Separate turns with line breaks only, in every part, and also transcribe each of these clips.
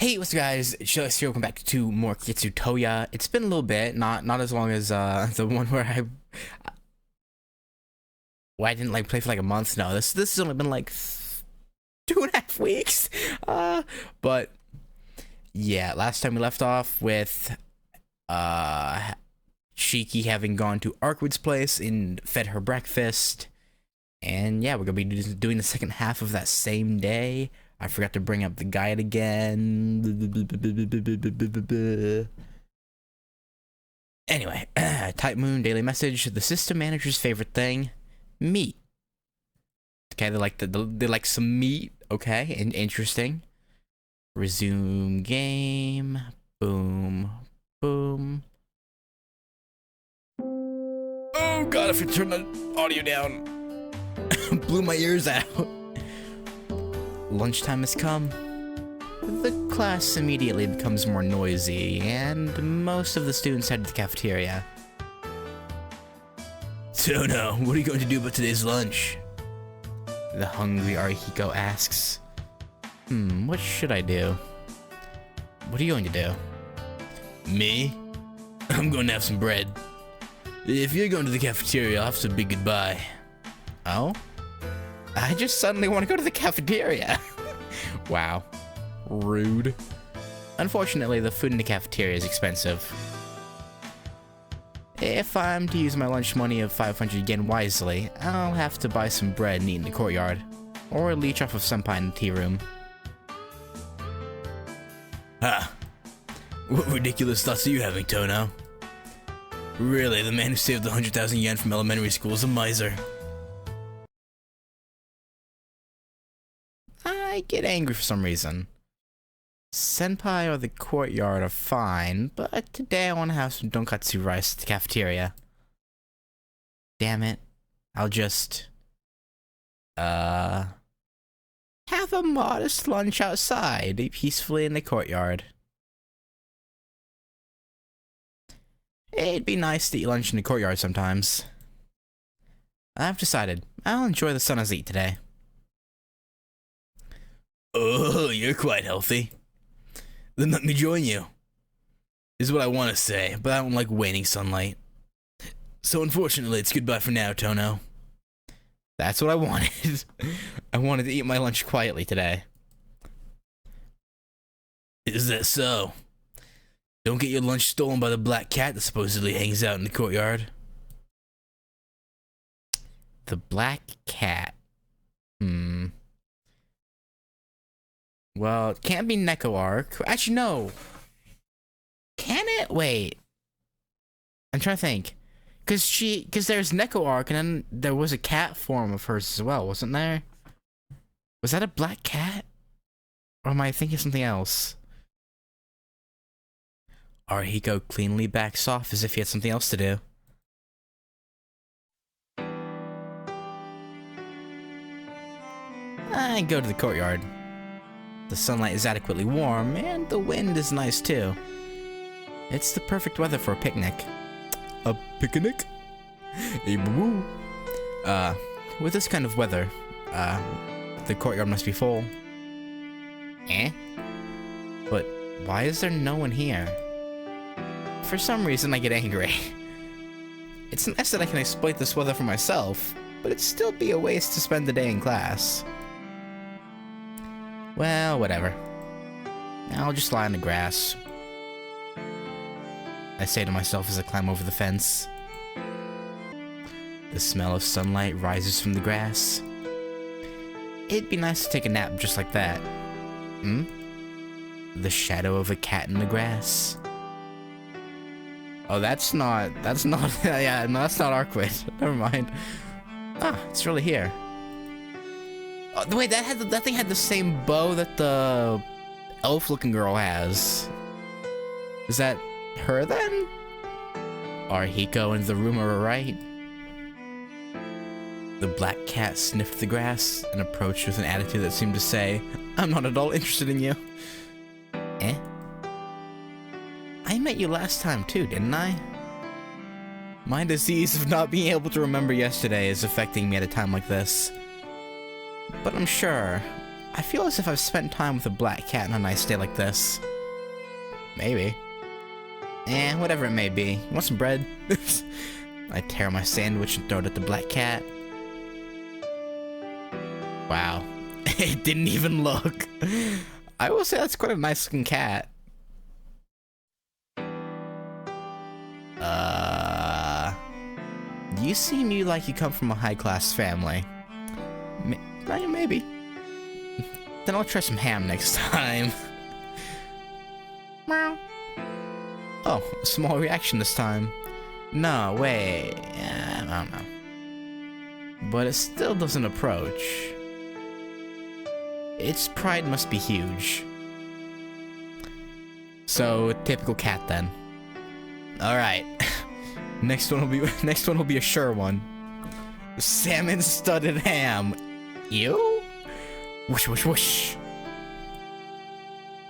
Hey, what's up, guys? It's Shillis here. Welcome back to more Kagetsu Tohya. It's been a little bit, not as long as the one where I didn't like play for like a month. No, this has only been like 2.5 weeks. But yeah, last time we left off with Shiki having gone to Arkwood's place and fed her breakfast, and yeah, we're gonna be doing the second half of that same day. I forgot to bring up the guide again. Anyway, Type Moon daily message. The system manager's favorite thing, meat. Okay, they like some meat. Okay, and interesting. Resume game. Boom, boom. Oh god, if you turn the audio down, blew my ears out. Lunchtime has come. The class immediately becomes more noisy, and most of the students head to the cafeteria. So now, what are you going to do about today's lunch? The hungry Arihiko asks. What should I do? What are you going to do? Me? I'm going to have some bread. If you're going to the cafeteria, I'll have to bid goodbye. Oh? I just suddenly want to go to the cafeteria. Wow. Rude. Unfortunately, the food in the cafeteria is expensive. If I'm to use my lunch money of 500 yen wisely, I'll have to buy some bread and eat in the courtyard, or leech off of senpai in the tea room. Ah. What ridiculous thoughts are you having, Tono? Really, the man who saved the 100,000 yen from elementary school is a miser. I get angry for some reason. Senpai or the courtyard are fine, but today I want to have some donkatsu rice at the cafeteria. Damn it. I'll just... have a modest lunch outside, peacefully in the courtyard. It'd be nice to eat lunch in the courtyard sometimes. I've decided. I'll enjoy the sun as I eat today. Oh, you're quite healthy. Then let me join you. Is what I want to say, but I don't like waning sunlight. So unfortunately, it's goodbye for now, Tono. That's what I wanted. I wanted to eat my lunch quietly today. Is that so? Don't get your lunch stolen by the black cat that supposedly hangs out in the courtyard. The black cat. Well, it can't be Neko Arc. Actually, no. Can it? Wait. I'm trying to think. Cause there's Neko Arc, and then there was a cat form of hers as well, wasn't there? Was that a black cat? Or am I thinking something else? Arihiko cleanly backs off as if he had something else to do. I go to the courtyard. The sunlight is adequately warm, and the wind is nice too. It's the perfect weather for a picnic. A picnic? Hey, boo-boo. With this kind of weather, the courtyard must be full. Eh? But why is there no one here? For some reason, I get angry. It's nice that I can exploit this weather for myself, but it'd still be a waste to spend the day in class. Well, whatever. I'll just lie on the grass. I say to myself as I climb over the fence. The smell of sunlight rises from the grass. It'd be nice to take a nap just like that. The shadow of a cat in the grass. Oh, that's not, yeah, no, that's not Arkwood. Never mind. Ah, it's really here. Oh, wait, that thing had the same bow that the elf-looking girl has. Is that her then? Arihiko and the room are right. The black cat sniffed the grass and approached with an attitude that seemed to say, I'm not at all interested in you. Eh? I met you last time too, didn't I? My disease of not being able to remember yesterday is affecting me at a time like this. But I'm sure I feel as if I've spent time with a black cat on a nice day like this. Maybe. Whatever it may be. You want some bread? I tear my sandwich and throw it at the black cat. Wow. It didn't even look. I will say that's quite a nice looking cat. You seem like you come from a high-class family. Maybe. Then I'll try some ham next time. Meow. Oh, a small reaction this time. No, wait. I don't know. But it still doesn't approach. Its pride must be huge. So, typical cat then. Alright. Next one will be a sure one. Salmon studded ham. Ew? Whoosh whoosh whoosh.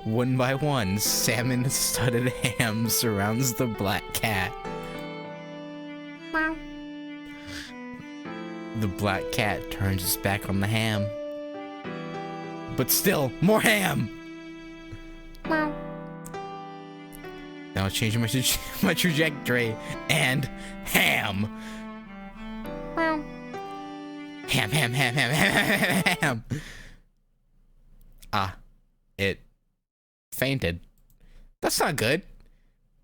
One by one, salmon studded ham surrounds the black cat. Meow. The black cat turns its back on the ham. But still, more ham! Meow. Now I'll change my trajectory, and ham! Meow. Ham, ham, ham, ham, ham, ham, ham! Ah, it fainted. That's not good.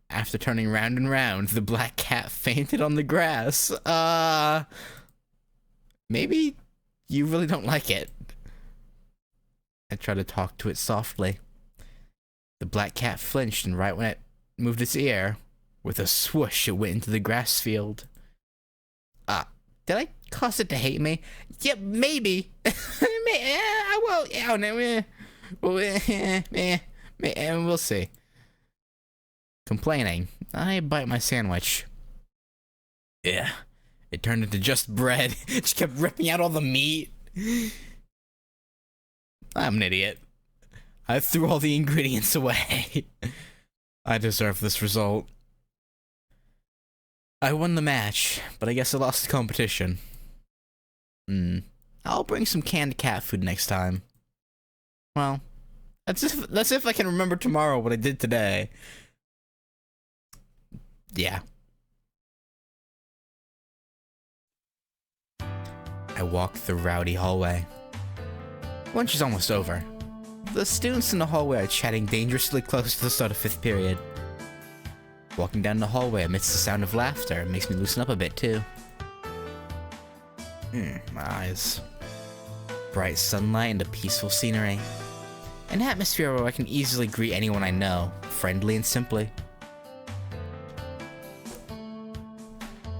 After turning round and round, the black cat fainted on the grass. Maybe you really don't like it. I tried to talk to it softly. The black cat flinched, and right when it moved its ear, with a swoosh, it went into the grass field. Did I cause it to hate me? Yeah, maybe. We'll see. Complaining, I bite my sandwich. Yeah, it turned into just bread. It just kept ripping out all the meat. I'm an idiot. I threw all the ingredients away. I deserve this result. I won the match, but I guess I lost the competition. I'll bring some canned cat food next time. Well, let's see if I can remember tomorrow what I did today. Yeah. I walk the rowdy hallway. Lunch is almost over. The students in the hallway are chatting dangerously close to the start of 5th period. Walking down the hallway amidst the sound of laughter makes me loosen up a bit too. My eyes. Bright sunlight and a peaceful scenery. An atmosphere where I can easily greet anyone I know, friendly and simply.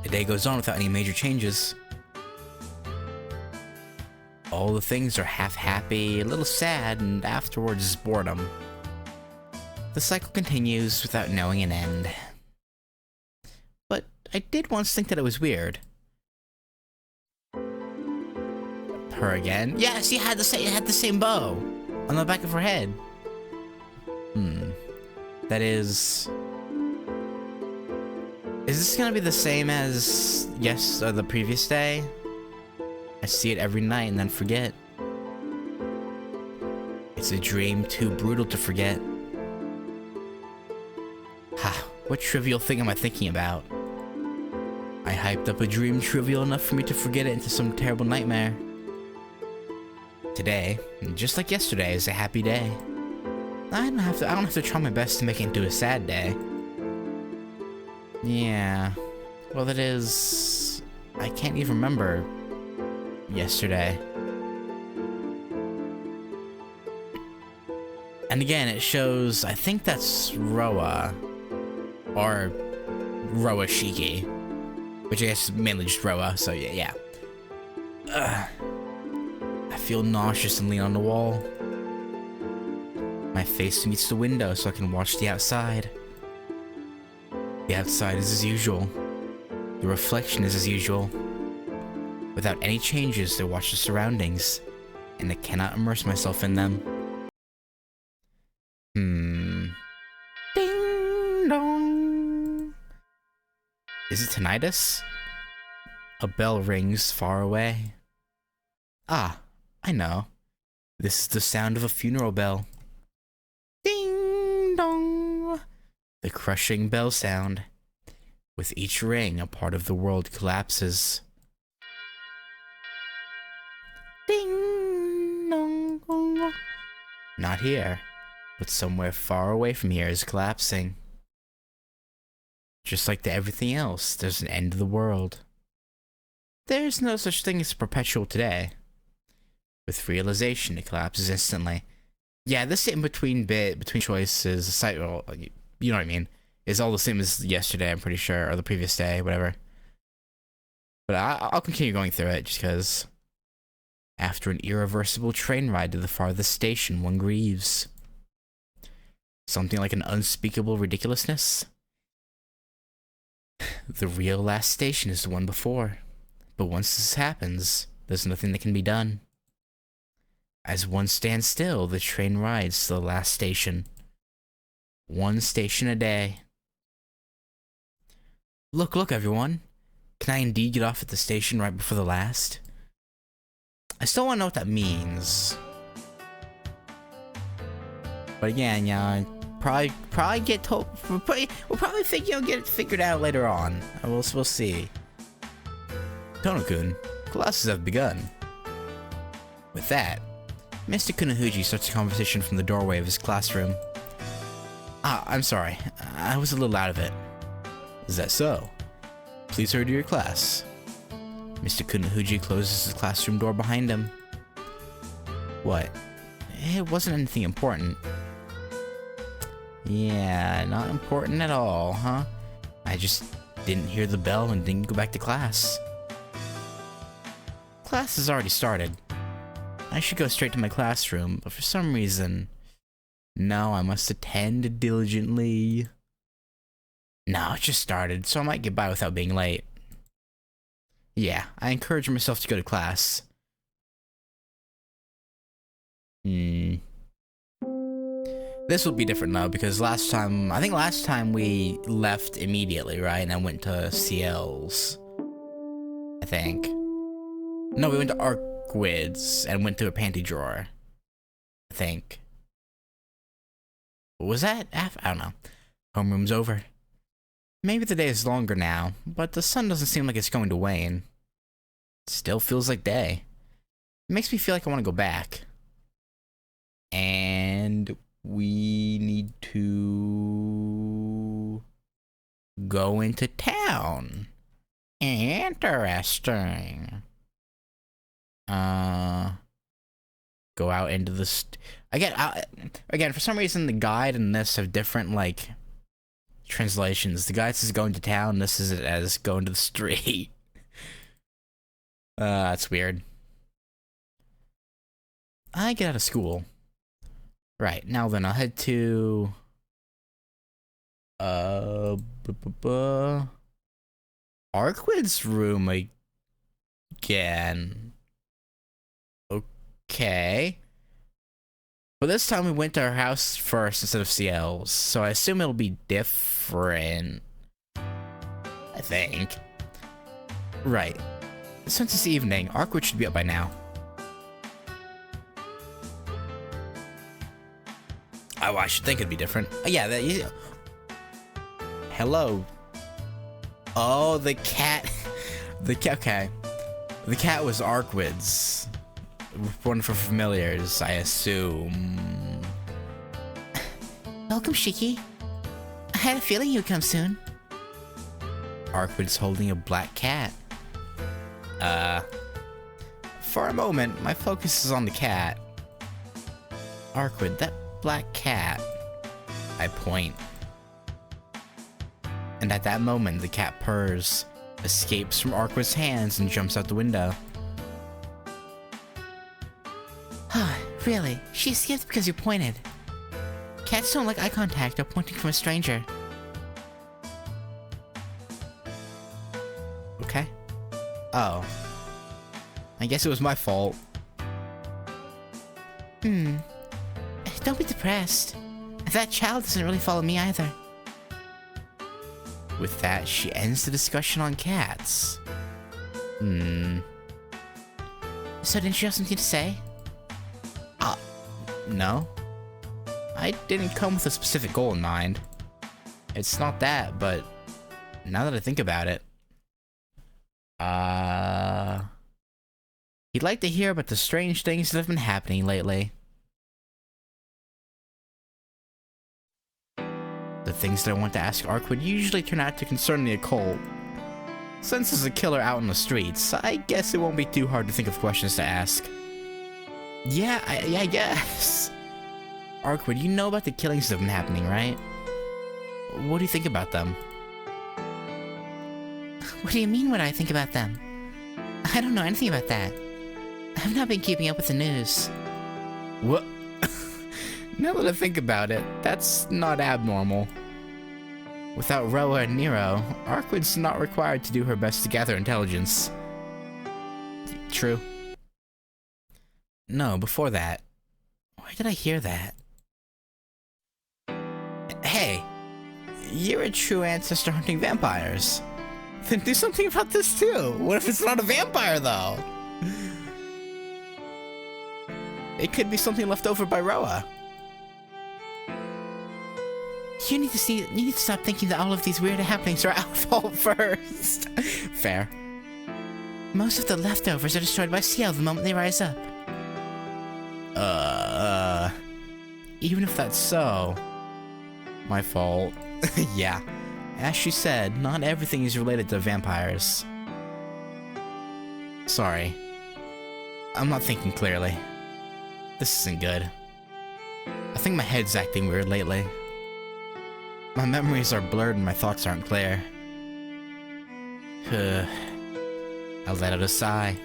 The day goes on without any major changes. All the things are half happy, a little sad, and afterwards is boredom. The cycle continues without knowing an end. But I did once think that it was weird. Her again? Yes, it had the same bow on the back of her head. That is this gonna be the same as the previous day? I see it every night and then forget. It's a dream too brutal to forget. What trivial thing am I thinking about? I hyped up a dream trivial enough for me to forget it into some terrible nightmare. Today, just like yesterday, is a happy day. I don't have to try my best to make it into a sad day. Yeah. Well, that is... I can't even remember yesterday. And again, it shows, I think that's Roa. Or Roa Shiki. Which I guess is mainly just Roa, so yeah. I feel nauseous and lean on the wall. My face meets the window so I can watch the outside. The outside is as usual. The reflection is as usual. Without any changes, I watch the surroundings, and I cannot immerse myself in them. Ding dong. Is it tinnitus? A bell rings far away. Ah, I know. This is the sound of a funeral bell. Ding dong! The crushing bell sound. With each ring, a part of the world collapses. Ding dong dong. Not here, but somewhere far away from here is collapsing. Just like to everything else, there's an end to the world. There's no such thing as perpetual today. With realization, it collapses instantly. Yeah, this in-between bit, between choices, well, you know what I mean, is all the same as yesterday, I'm pretty sure, or the previous day, whatever. But I'll continue going through it, just because. After an irreversible train ride to the farthest station, one grieves. Something like an unspeakable ridiculousness. The real last station is the one before. But once this happens, there's nothing that can be done. As one stands still, the train rides to the last station. One station a day. Look, everyone. Can I indeed get off at the station right before the last? I still want to know what that means. But again, yeah, probably get told. We'll probably get it figured out later on. We'll see. Tono-kun, classes have begun. With that, Mr. Kunohuji starts a conversation from the doorway of his classroom. I'm sorry, I was a little out of it. Is that so? Please hurry to your class. Mr. Kunohuji closes his classroom door behind him. What? It wasn't anything important. Yeah, not important at all, huh? I just didn't hear the bell and didn't go back to class. Class has already started. I should go straight to my classroom, but for some reason... No, I must attend diligently. No, it just started, so I might get by without being late. Yeah, I encourage myself to go to class. This will be different now, because I think last time we left immediately, right? And I went to CL's. I think. No, we went to Arkwid's and went to a panty drawer. I think. What was that? I don't know. Homeroom's over. Maybe the day is longer now, but the sun doesn't seem like it's going to wane. It still feels like day. It makes me feel like I want to go back. And we need to go into town. Interesting. Go out into the again, for some reason the guide and this have different like translations. The guide says going to town, this is it as going to the street. That's weird. I get out of school. Right, now then I'll head to Arkwid's room again. Okay. But this time we went to her house first instead of CL's, so I assume it'll be different. I think. Right. Since it's evening, Arkwid should be up by now. Oh, I should think it'd be different. Yeah, yeah. Hello. Oh, the cat. Okay. The cat was Arkwid's. One for familiars, I assume. Welcome, Shiki. I had a feeling you'd come soon. Arkwid's holding a black cat. For a moment, my focus is on the cat. Arkwid, that black cat. I point. And at that moment, the cat purrs, escapes from Arkwid's hands, and jumps out the window. Really? She escaped because you pointed. Cats don't like eye contact or pointing from a stranger. Okay. Oh. I guess it was my fault. Don't be depressed. That child doesn't really follow me either. With that, she ends the discussion on cats. So didn't you have something to say? No. I didn't come with a specific goal in mind. It's not that, but now that I think about it, he'd like to hear about the strange things that have been happening lately. The things that I want to ask Ark would usually turn out to concern the occult. Since there's a killer out in the streets, I guess it won't be too hard to think of questions to ask. Yeah, I guess. Arkwood, you know about the killings that have been happening, right? What do you think about them?
What do you mean what I think about them? I don't know anything about that. I've not been keeping up with the news.
What? Now that I think about it, that's not abnormal. Without Roa and Nero, Arkwood's not required to do her best to gather intelligence. True. No, before that. Where did I hear that? Hey, you're a true ancestor hunting vampires. Then do something about this too. What if it's not a vampire though? It could be something left over by Roa.
You need to stop thinking that all of these weird happenings are our fault first.
Fair.
Most of the leftovers are destroyed by Ciel the moment they rise up.
Even if that's so, my fault. Yeah. As she said, not everything is related to vampires. Sorry. I'm not thinking clearly. This isn't good. I think my head's acting weird lately. My memories are blurred and my thoughts aren't clear. I let out a sigh.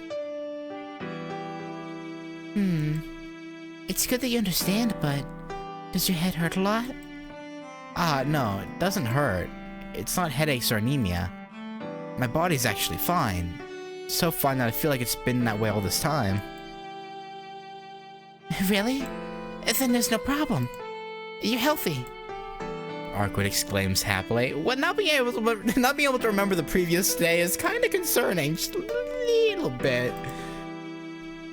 It's good that you understand, but does your head hurt a lot?
No, it doesn't hurt. It's not headaches or anemia. My body's actually fine. So fine that I feel like it's been that way all this time.
Really? Then there's no problem. You're healthy.
Arkwood exclaims happily. What, not being able to remember the previous day is kind of concerning, just a little bit.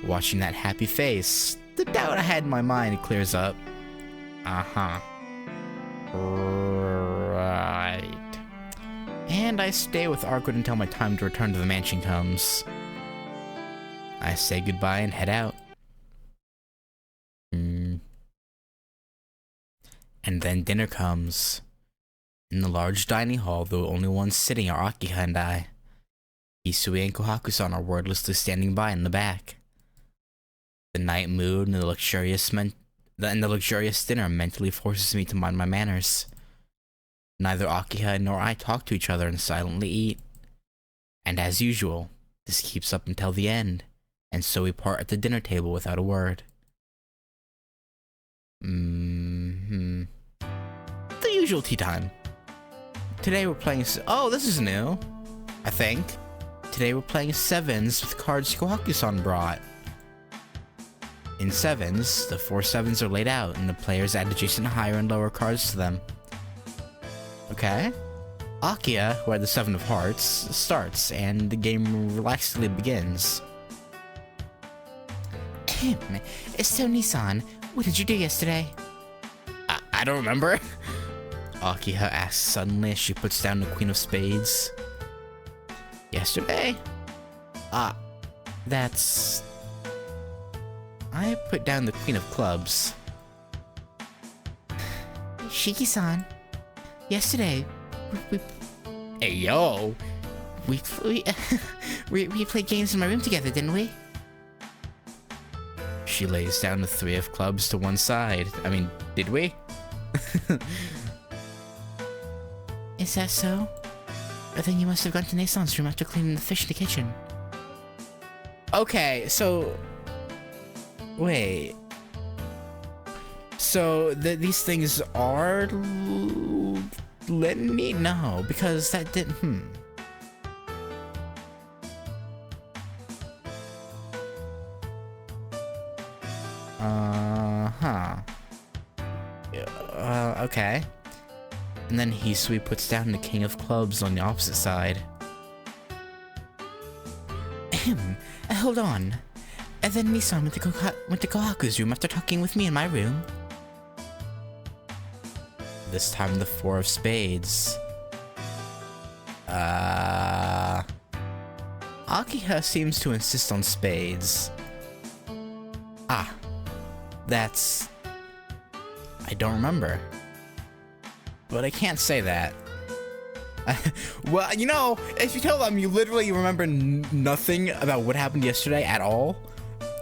Watching that happy face, the doubt I had in my mind clears up. Uh-huh. Right. And I stay with Arkwood until my time to return to the mansion comes. I say goodbye and head out. And then dinner comes. In the large dining hall, the only ones sitting are Akiha and I. Hisui and Kohaku-san are wordlessly standing by in the back. The night mood and the luxurious dinner mentally forces me to mind my manners. Neither Akiha nor I talk to each other and silently eat. And as usual, this keeps up until the end, and so we part at the dinner table without a word. The usual tea time. Today we're playing... Oh, this is new. I think. Today we're playing sevens with cards Kohaku-san brought. In sevens, the 4 sevens are laid out, and the players add adjacent higher and lower cards to them. Okay. Akiha, who had the 7 of hearts, starts, and the game relaxedly begins.
So Nissan, what did you do yesterday?
I don't remember. Akiha asks suddenly as she puts down the Queen of Spades. Yesterday? That's... I put down the Queen of Clubs.
Shiki-san, yesterday, we
Hey, yo!
we played games in my room together, didn't we?
She lays down the 3 of clubs to one side. I mean, did we?
Is that so? Or then you must have gone to Nason's room after cleaning the fish in the kitchen.
Okay, so... Wait. So, these things are... Lenny? No, because that didn't... Okay. And then Hisui puts down the King of Clubs on the opposite side.
Hold on. And then Nissan went to Kohaku's room after talking with me in my room.
This time the four of spades. Akiha seems to insist on spades. Ah. That's... I don't remember. But I can't say that. Well, you know, if you tell them you literally remember nothing about what happened yesterday at all,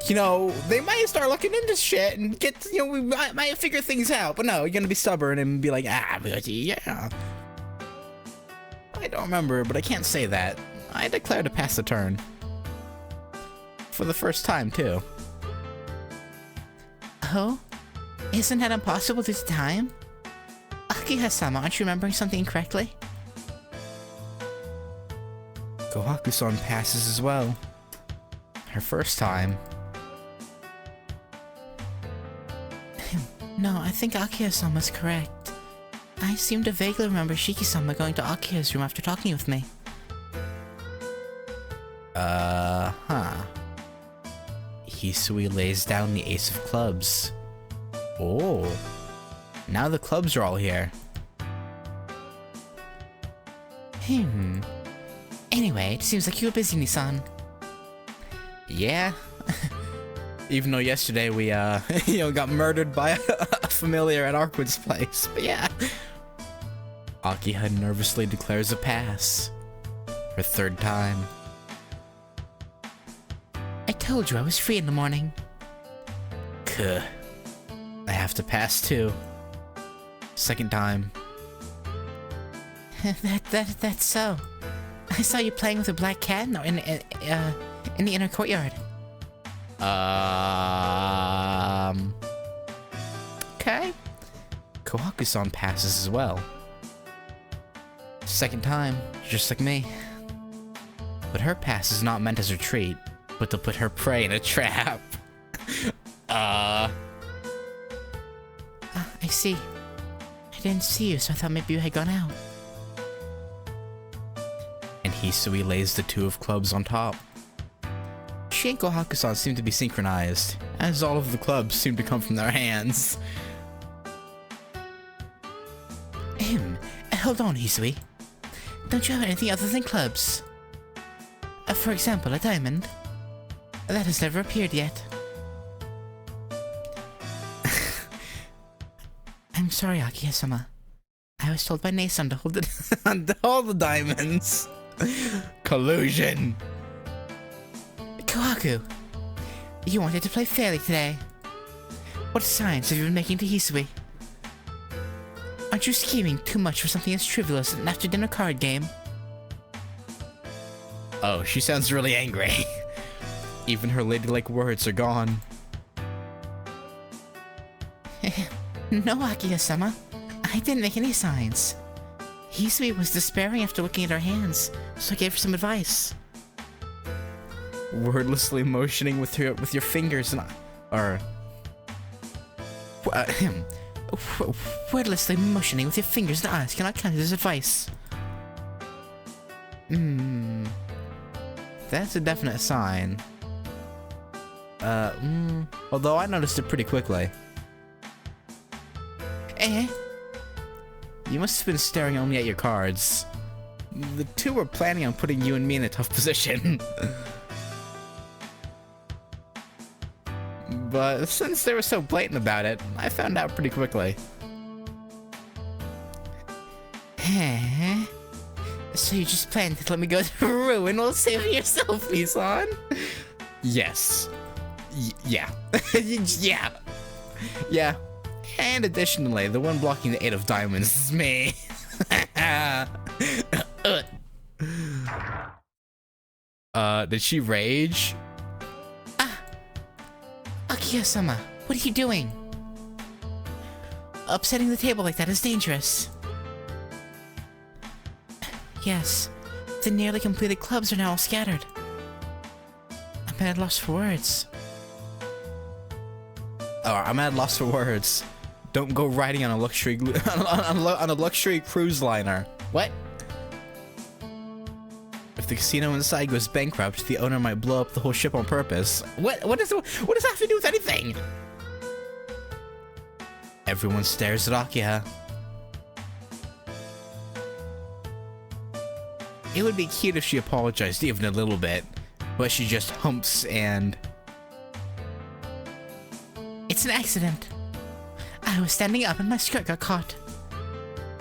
you know, they might start looking into shit and get, you know, we might figure things out. But no, you're gonna be stubborn and be like, but yeah. I don't remember, but I can't say that. I declare to pass the turn. For the first time, too.
Oh? Isn't that impossible due to time? Akiha-sama, aren't you remembering something incorrectly?
Kohaku-san passes as well. Her first time.
No, I think Akiha-sama's correct. I seem to vaguely remember Shiki-sama going to Akiha's room after talking with me.
Huh. Hisui lays down the ace of clubs. Oh. Now the clubs are all here.
Anyway, it seems like you were busy, Nissan.
Yeah. Even though yesterday we, you know, got murdered by a familiar at Arkwood's place. But yeah. Akiha nervously declares a pass. Her third time.
I told you I was free in the morning.
Kuh. I have to pass too. Second time.
That's so. I saw you playing with a black cat in the inner courtyard.
Okay. Kohaku-san passes as well. Second time, just like me. But her pass is not meant as a treat, but to put her prey in a trap.
I see. I didn't see you, so I thought maybe you had gone out.
And Hisui lays the two of clubs on top. She and Kohaku-san seem to be synchronized, as all of the clubs seem to come from their hands.
Hold on, Hisui. Don't you have anything other than clubs? For example, a diamond? That has never appeared yet. I'm sorry, Akiha-sama. I was told by Nason to hold
To hold the diamonds. Collusion.
Kohaku, you wanted to play fairly today. What signs have you been making to Hisui? Aren't you scheming too much for something as trivial as an after-dinner card game?
Oh, she sounds really angry. Even her ladylike words are gone.
No, Akiha-sama. I didn't make any signs. Hisui was despairing after looking at her hands, so I gave her some advice.
Wordlessly motioning with your fingers and
Wordlessly motioning with your fingers and eyes cannot count as advice.
That's a definite sign. Although I noticed it pretty quickly. You must have been staring only at your cards. The two were planning on putting you and me in a tough position. But since they were so blatant about it, I found out pretty quickly.
So you just planned to let me go to ruin while saving yourself, Nissan?
Yes. Yeah. Yeah. Yeah. And additionally, the one blocking the 8 of diamonds is me. Did she rage?
Akiha-sama, what are you doing? Upsetting the table like that is dangerous. Yes, the nearly completed clubs are now all scattered. I'm at a loss for words.
Oh, I'm at a loss for words. Don't go riding on a luxury on a luxury cruise liner. What? if the casino inside goes bankrupt, the owner might blow up the whole ship on purpose. What does that have to do with anything? Everyone stares at Akiha. It would be cute if she apologized even a little bit, but she just humps and...
It's an accident. I was standing up and my skirt got caught.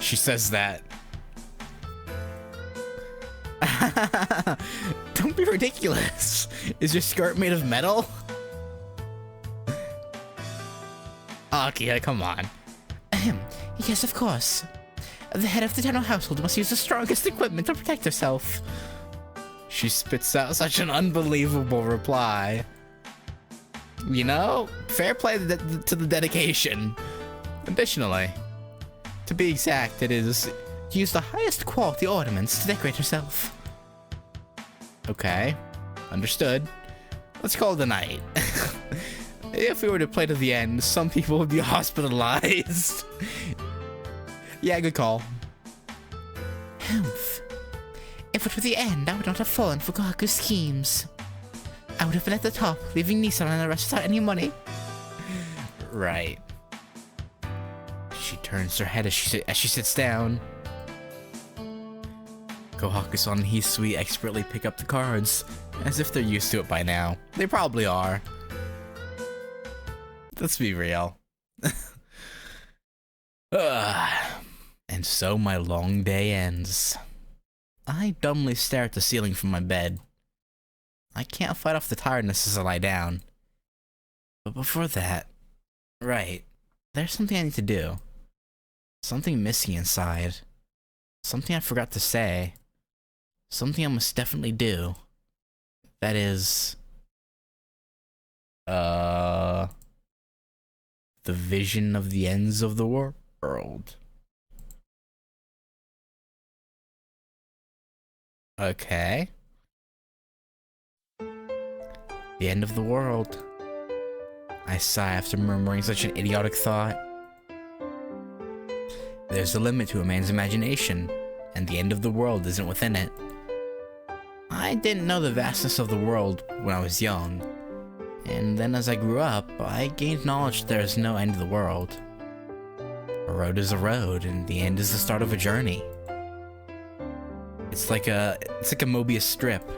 She says that. Don't be ridiculous. Is your skirt made of metal? Akiha, come on.
Yes, of course. The head of the Tenno household must use the strongest equipment to protect herself.
She spits out such an unbelievable reply. You know, fair play to the dedication. Additionally, to be exact, it is use the highest quality ornaments to decorate herself. Okay, understood. Let's call it a night. If we were to play to the end, some people would be hospitalized. Yeah, good call.
Humph. If it were the end, I would not have fallen for Kohaku's schemes. I would have been at the top, leaving Nissan and the rest without any money.
Right. She turns her head as she sits down. Kohaku-san and Hisui expertly pick up the cards, as if they're used to it by now. They probably are. Let's be real. And so my long day ends. I dumbly stare at the ceiling from my bed. I can't fight off the tiredness as I lie down. But before that, right, there's something I need to do. Something missing inside. Something I forgot to say. Something I must definitely do. That is... the vision of the ends of the world. Okay. The end of the world. I sigh after murmuring such an idiotic thought. There's a limit to a man's imagination, and the end of the world isn't within it. I didn't know the vastness of the world when I was young, and then as I grew up, I gained knowledge that there is no end to the world. A road is a road, and the end is the start of a journey. It's like a Mobius strip.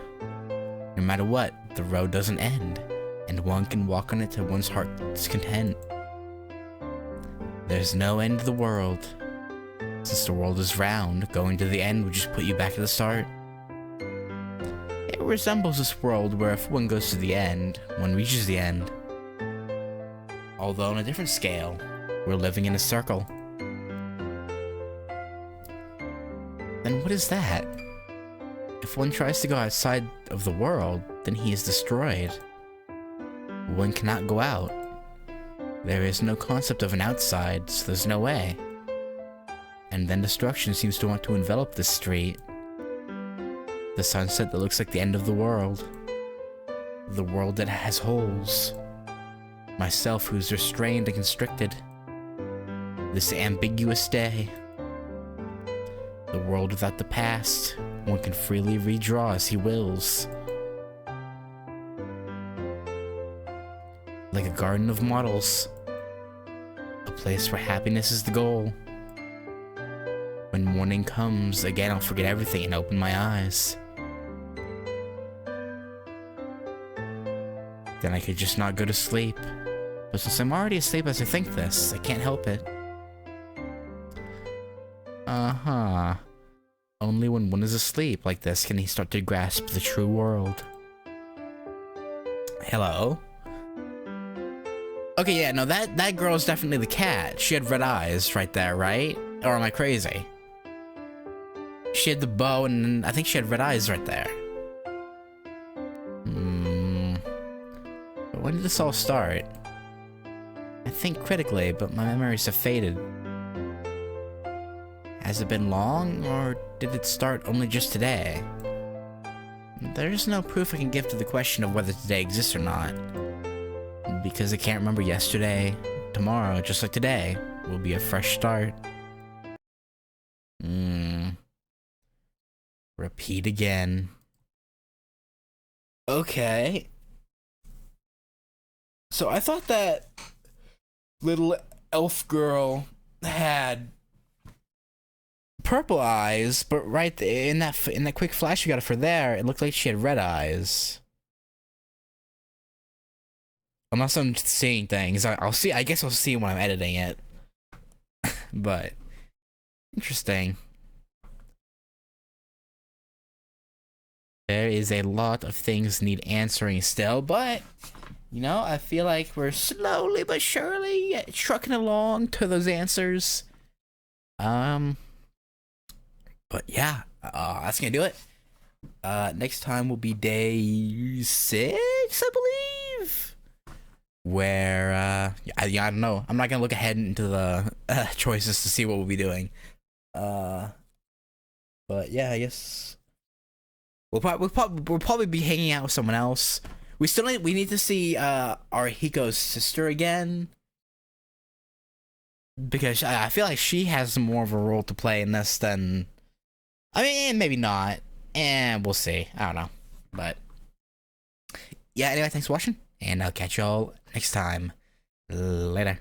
No matter what, the road doesn't end, and one can walk on it to one's heart's content. There's no end to the world. Since the world is round, going to the end would just put you back at the start. It resembles this world where if one goes to the end, one reaches the end. Although on a different scale, we're living in a circle. Then what is that? If one tries to go outside of the world, then he is destroyed. One cannot go out. There is no concept of an outside, so there's no way. And then destruction seems to want to envelop this street. The sunset that looks like the end of the world. The world that has holes. Myself who's restrained and constricted. This ambiguous day. The world without the past. One can freely redraw as he wills. Like a garden of models. A place where happiness is the goal. When morning comes, again I'll forget everything and open my eyes. Then I could just not go to sleep. But since I'm already asleep as I think this, I can't help it. Uh-huh. Only when one is asleep like this can he start to grasp the true world. Hello? Okay, yeah, no, that girl is definitely the cat. She had red eyes right there, right? Or am I crazy? She had the bow, and I think she had red eyes right there. But when did this all start? I think critically, but my memories have faded. Has it been long, or did it start only just today? There's no proof I can give to the question of whether today exists or not. Because I can't remember yesterday. Tomorrow, just like today, will be a fresh start. Repeat again. Okay. So I thought that little elf girl had purple eyes, but right in that quick flash you got of her there, it looked like she had red eyes. Unless I'm seeing things, I'll see. I guess I'll see when I'm editing it. But interesting. There is a lot of things need answering still, but you know, I feel like we're slowly but surely trucking along to those answers. But yeah, that's gonna do it. Next time will be day 6, I believe. Where I don't know. I'm not gonna look ahead into the choices to see what we'll be doing. But yeah, I guess we'll probably be hanging out with someone else. We need to see Arihiko's sister again, because I feel like she has more of a role to play in this than, I mean, maybe not, and we'll see. I don't know, but yeah. Anyway, thanks for watching, and I'll catch y'all next time. Later.